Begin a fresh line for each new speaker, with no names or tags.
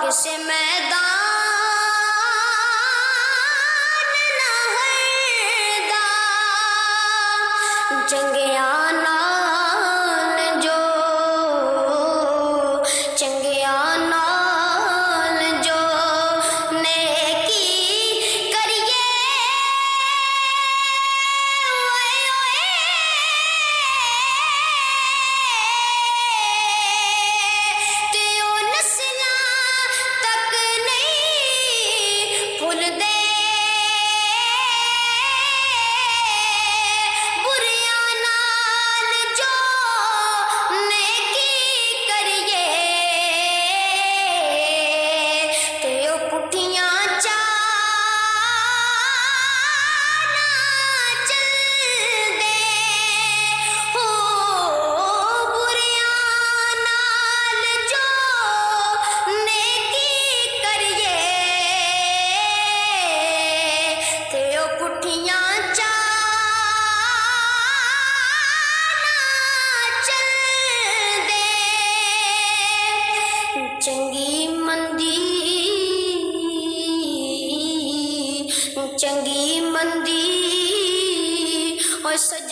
किसे मैदान ना हरदा चंगिया नाल जो चंगिया नाल जो नेकी करिए ओए ओए ते ओ नस्लां तक नहीं भुलदे बुरियां नाल जो नेकी करिए ते ओ पुठियां चाल ना चलदे हो बुरियां नाल जो नेकी करिए ते ओ पुठियां चाल ना चलदे चंगी मंदी और सज